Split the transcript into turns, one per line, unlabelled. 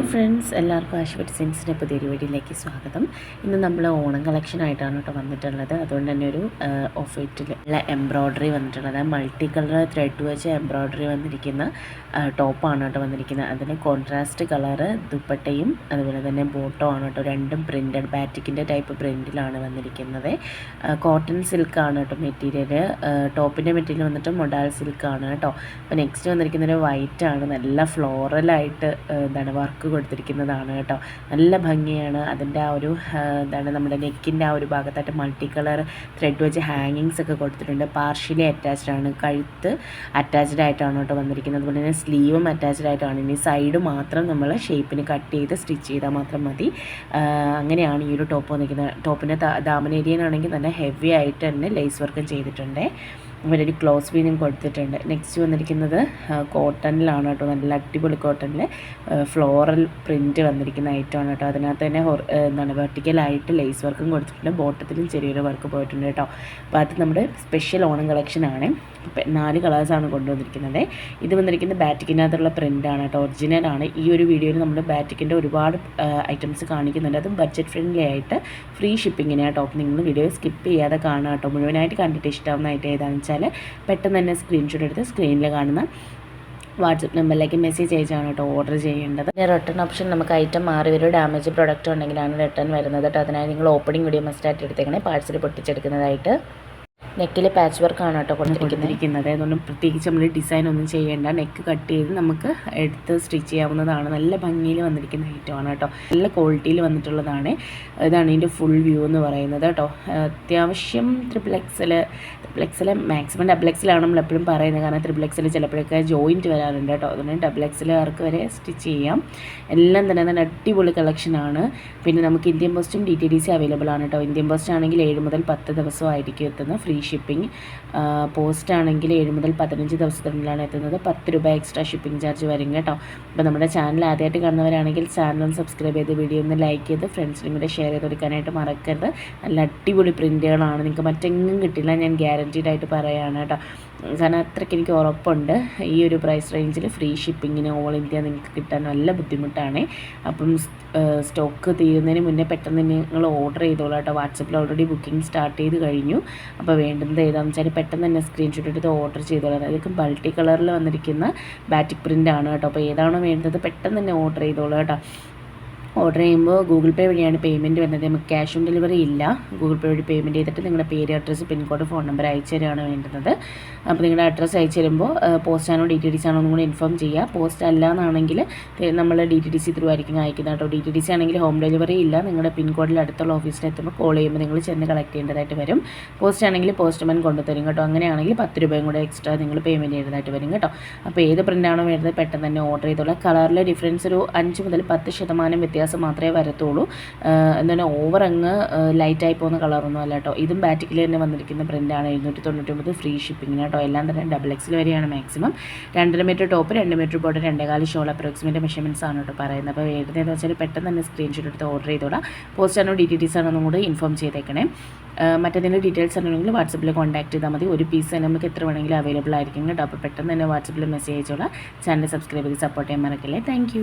Hi friends, എല്ലാവർക്കും ആശുപത്രി ഡിസൈൻസിൻ്റെ പുതിയൊരു വീഡിയോയിലേക്ക് സ്വാഗതം. ഇന്ന് നമ്മൾ ഓണം കളക്ഷനായിട്ടാണ് കേട്ടോ വന്നിട്ടുള്ളത്. അതുകൊണ്ട് തന്നെ ഒരു ഓഫ് വൈറ്റിലുള്ള എംബ്രോയ്ഡറി വന്നിട്ടുള്ളത്, മൾട്ടി കളർ ത്രെഡ് വെച്ച് എംബ്രോയ്ഡറി വന്നിരിക്കുന്ന ടോപ്പാണ് കേട്ടോ വന്നിരിക്കുന്നത്. അതിന് കോൺട്രാസ്റ്റ് കളറ് ദുപ്പട്ടയും അതുപോലെ തന്നെ ബോട്ടോ ആണ് കേട്ടോ. രണ്ടും പ്രിൻറ്റഡ് ബാറ്റിക്കിൻ്റെ ടൈപ്പ് പ്രിൻറ്റിലാണ് വന്നിരിക്കുന്നത്. കോട്ടൺ സിൽക്കാണ് കേട്ടോ മെറ്റീരിയൽ. ടോപ്പിൻ്റെ മെറ്റീരിയൽ വന്നിട്ട് മൊഡാൾ സിൽക്കാണ് കേട്ടോ. അപ്പോൾ നെക്സ്റ്റ് വന്നിരിക്കുന്നൊരു വൈറ്റ് ആണ്, നല്ല ഫ്ലോറലായിട്ട് വർക്ക് കൊടുത്തിരിക്കുന്നതാണ് കേട്ടോ. നല്ല ഭംഗിയാണ്. അതിൻ്റെ ആ ഒരു നമ്മുടെ നെക്കിൻ്റെ ആ ഒരു ഭാഗത്തായിട്ട് മൾട്ടി കളർ ത്രെഡ് വെച്ച് ഹാങ്ങിങ്സ് ഒക്കെ കൊടുത്തിട്ടുണ്ട്. പാർഷ്യലി അറ്റാച്ച്ഡ് ആണ്, കഴുത്ത് അറ്റാച്ച്ഡ് ആയിട്ടാണ് കേട്ടോ വന്നിരിക്കുന്നത്. അതുപോലെ തന്നെ സ്ലീവും അറ്റാച്ച്ഡ് ആയിട്ടാണ്. ഇനി സൈഡ് മാത്രം നമ്മൾ ഷേപ്പിന് കട്ട് ചെയ്ത് സ്റ്റിച്ച് ചെയ്താൽ മാത്രം മതി. അങ്ങനെയാണ് ഈ ഒരു ടോപ്പ് വന്നിരിക്കുന്നത്. ടോപ്പിൻ്റെ ദാമൻ ഏരിയയിലാണെങ്കിൽ നല്ല ഹെവി ആയിട്ട് തന്നെ ലേസ് വർക്കും ചെയ്തിട്ടുണ്ട്. ഇവിടെ ഒരു ക്ലോസ് വീനും കൊടുത്തിട്ടുണ്ട്. നെക്സ്റ്റ് വന്നിരിക്കുന്നത് കോട്ടണിലാണ് കേട്ടോ. നല്ല അടിപൊളി കോട്ടണിൽ ഫ്ലോറൽ പ്രിൻറ്റ് വന്നിരിക്കുന്ന ഐറ്റമാണ് കേട്ടോ. അതിനകത്ത് തന്നെ വെർട്ടിക്കലായിട്ട് ലേസ് വർക്കും കൊടുത്തിട്ടുണ്ട്. ബോട്ടത്തിലും ചെറിയൊരു വർക്ക് പോയിട്ടുണ്ട് കേട്ടോ. അപ്പോൾ അത് നമ്മുടെ സ്പെഷ്യൽ ഓണം കളക്ഷനാണ്. 4 കളേഴ്സാണ് കൊണ്ടുവന്നിരിക്കുന്നത്. ഇത് വന്നിരിക്കുന്നത് ബാറ്റിക്കിനകത്തുള്ള പ്രിൻ്റാണ് കേട്ടോ, ഒറിജിനലാണ്. ഈ ഒരു വീഡിയോയിൽ നമ്മൾ ബാറ്റിക്കിൻ്റെ ഒരുപാട് ഐറ്റംസ് കാണിക്കുന്നുണ്ട്. അതും ബഡ്ജറ്റ് ഫ്രണ്ട്ലി ആയിട്ട് ഫ്രീ ഷിപ്പിങ്ങിന് കേട്ടോ. നിങ്ങൾ വീഡിയോ സ്കിപ്പ് ചെയ്യാതെ കാണുക കേട്ടോ. മുഴുവനായിട്ട് കണ്ടിട്ട് ഇഷ്ടമാവുന്നതായിട്ട് ഏതാണെന്ന് വെച്ചാൽ പെട്ടെന്ന് തന്നെ സ്ക്രീൻഷോട്ട് എടുത്ത് സ്ക്രീനിൽ കാണുന്ന വാട്സപ്പ് നമ്പറിലേക്ക് മെസ്സേജ് അയച്ചാണ് കേട്ടോ ഓർഡർ ചെയ്യേണ്ടത്. റിട്ടേൺ ഓപ്ഷൻ നമുക്ക് ഐറ്റം മാറി വരും. ഡാമേജ് പ്രൊഡക്റ്റ് ഉണ്ടെങ്കിലാണ് റിട്ടേൺ വരുന്നത് കേട്ടോ. അതിനായി നിങ്ങൾ ഓപ്പണിംഗ് വീഡിയോ മസ്റ്റായിട്ട് എടുത്തേക്കണേ, പാഴ്സൽ പൊട്ടിച്ചെടുക്കുന്നതായിട്ട്. നെക്കിൽ പാച്ച് വർക്കാണ് കേട്ടോ കൊടുത്തിരിക്കുന്നത്. അതുകൊണ്ട് പ്രത്യേകിച്ച് നമ്മൾ ഡിസൈൻ ഒന്നും ചെയ്യേണ്ട. നെക്ക് കട്ട് ചെയ്ത് നമുക്ക് എടുത്ത് സ്റ്റിച്ച് ചെയ്യാവുന്നതാണ്. നല്ല ഭംഗിയിൽ വന്നിരിക്കുന്ന ഐറ്റമാണ് കേട്ടോ. നല്ല ക്വാളിറ്റിയിൽ വന്നിട്ടുള്ളതാണ്. ഇതാണ് ഇതിൻ്റെ ഫുൾ വ്യൂ എന്ന് പറയുന്നത് കേട്ടോ. അത്യാവശ്യം ട്രിപ്പിൾ എക്സൽ മാക്സിമം ഡബിൾ എക്സലാണ് നമ്മൾ എപ്പോഴും പറയുന്നത്. കാരണം ട്രിപ്പിൾ എക്സൽ ചിലപ്പോഴൊക്കെ ജോയിൻറ്റ് വരാറുണ്ട് കേട്ടോ. അതുകൊണ്ട് ഡബിൾ എക്സലുകാർക്ക് വരെ സ്റ്റിച്ച് ചെയ്യാം. എല്ലാം തന്നെ നല്ല അടിപൊളി കളക്ഷനാണ്. പിന്നെ നമുക്ക് ഇന്ത്യൻ പോസ്റ്റും DTDC അവൈലബിൾ ആണ് കേട്ടോ. ഇന്ത്യൻ പോസ്റ്റ് ആണെങ്കിൽ 7 മുതൽ 10 ദിവസമായിരിക്കും എത്തുന്നത്. Free shipping. പോസ്റ്റ് ആണെങ്കിൽ 7 മുതൽ 15 ദിവസത്തിനുള്ളിലാണ് എത്തുന്നത്. 10 രൂപ എക്സ്ട്രാ ഷിപ്പിംഗ് ചാർജ് വരും കേട്ടോ. അപ്പോൾ നമ്മുടെ ചാനൽ ആദ്യമായിട്ട് കാണുന്നവരാണെങ്കിൽ ചാനൽ സബ്സ്ക്രൈബ് ചെയ്ത് വീഡിയോ ഒന്ന് ലൈക്ക് ചെയ്ത് ഫ്രണ്ട്സിനും കൂടെ ഷെയർ ചെയ്ത് കൊടുക്കാനായിട്ട് മറക്കരുത്. നല്ല അടിപൊളി പ്രിൻറ്റുകളാണ്, നിങ്ങൾക്ക് മറ്റെങ്ങും കിട്ടില്ല, ഞാൻ ഗ്യാരൻറ്റീഡ് ആയിട്ട് പറയുകയാണ് കേട്ടോ. കാരണം അത്രയ്ക്ക് എനിക്ക് ഉറപ്പുണ്ട്. ഈ ഒരു പ്രൈസ് റേഞ്ചിൽ ഫ്രീ ഷിപ്പിങ്ങിന് ഓൾ ഇന്ത്യ നിങ്ങൾക്ക് കിട്ടാൻ നല്ല ബുദ്ധിമുട്ടാണ്. അപ്പം സ്റ്റോക്ക് തീരുന്നതിന് മുന്നേ പെട്ടെന്ന് നിങ്ങൾ ഓർഡർ ചെയ്തോളൂ കേട്ടോ. വാട്സപ്പിൽ ഓൾറെഡി ബുക്കിംഗ് സ്റ്റാർട്ട് ചെയ്ത് കഴിഞ്ഞു. അപ്പോൾ വേണ്ടുന്നത് ഏതാണെന്ന് വെച്ചാൽ പെട്ടെന്ന് തന്നെ സ്ക്രീൻഷോട്ട് എടുത്ത് ഓർഡർ ചെയ്തോളാം. അതൊക്കെ മൾട്ടി കളറിൽ വന്നിരിക്കുന്ന ബാറ്റിക് പ്രിൻ്റാണ് കേട്ടോ. അപ്പോൾ ഏതാണോ വേണ്ടത് പെട്ടെന്ന് തന്നെ ഓർഡർ ചെയ്തോളൂ കേട്ടോ. ഓർഡർ ചെയ്യുമ്പോൾ ഗൂഗിൾ പേ വഴിയാണ് പേയ്മെൻറ്റ് വരുന്നത്. നമുക്ക് ക്യാഷ് ഓൺ ഡെലിവറി ഇല്ല. ഗൂഗിൾ പേ വഴി പേയ്മെൻറ്റ് ചെയ്തിട്ട് നിങ്ങളുടെ പേര്, അഡ്രസ്സ്, പിൻകോഡ്, ഫോൺ നമ്പർ അയച്ചു തരികയാണ് വേണ്ടുന്നത്. അപ്പോൾ നിങ്ങളുടെ അഡ്രസ്സ് അയച്ചു തരുമ്പോൾ പോസ്റ്റാണോ DTDC ആണോ എന്നും കൂടി ഇൻഫോം ചെയ്യുക. പോസ്റ്റ് അല്ല എന്നാണെങ്കിൽ നമ്മൾ DTDC ത്രൂ ആയിരിക്കും അയക്കുന്നത് കേട്ടോ. DTDC ആണെങ്കിൽ ഹോം ഡെലിവറി ഇല്ല. നിങ്ങളുടെ പിൻകോഡിൽ അടുത്തുള്ള ഓഫീസിൽ എത്തുമ്പോൾ കോൾ ചെയ്യുമ്പോൾ നിങ്ങൾ ചെന്ന് കളക്ട് ചെയ്യേണ്ടതായിട്ട് വരും. പോസ്റ്റ് ആണെങ്കിൽ പോസ്റ്റ്മാൻ കൊണ്ടുതരും കേട്ടോ. അങ്ങനെയാണെങ്കിൽ 10 രൂപയും കൂടെ എക്സ്ട്രാ നിങ്ങൾ പേയ്മെൻറ്റ് ചെയ്യേണ്ടതായിട്ട് വരും കേട്ടോ. അപ്പോൾ ഏത് പ്രിൻ്റാണോ വേണ്ടത് പെട്ടെന്ന് തന്നെ ഓർഡർ ചെയ്തോളാം. കളറിലെ ഡിഫറൻസ് ഒരു 5 മുതൽ 10% വ്യത്യാസം മാത്രമേ വരത്തുള്ളൂ. എന്താണ് ഓവർ അങ്ങ് ലൈറ്റായി പോകുന്ന കളറൊന്നും അല്ല കേട്ടോ. ഇതും ബാറ്റിക്കിൽ തന്നെ വന്നിരിക്കുന്ന പ്രിൻ്റാണ്. 799 ഫ്രീ ഷിപ്പിങ്ങിന് കേട്ടോ. എല്ലാം തന്നെ ഡബിൾ എക്സിൽ വരെയാണ് maximum. 2.5 metre top, 2 metre board, 2.25 shawl approximate measurements ആണ് കേട്ടോ പറയുന്നത്. അപ്പോൾ ഏതെന്ന് വെച്ചാൽ പെട്ടെന്ന് തന്നെ സ്ക്രീൻഷോട്ട് എടുത്ത് ഓർഡർ ചെയ്തോളാം. പോസ്റ്റ് ആണോ DTDC ആണോ എന്നും കൂടി ഇൻഫോം ചെയ്തേക്കണേ. മറ്റേതിൻ്റെ ഡീറ്റെയിൽസ് ആണെങ്കിൽ വാട്സപ്പിൽ കോൺടാക്ട് ചെയ്താൽ മതി. ഒരു പീസ് തന്നെ നമുക്ക് എത്ര വേണമെങ്കിലും അവൈലബിൾ ആയിരിക്കും കേട്ടോ. അപ്പോൾ പെട്ടെന്ന് തന്നെ വാട്സപ്പിൽ മെസ്സേജ് അയച്ചോളാം. ചാനൽ സബ്സ്ക്രൈബ് ചെയ്ത് സപ്പോർട്ട് ചെയ്യാൻ മറക്കില്ലേ. താങ്ക്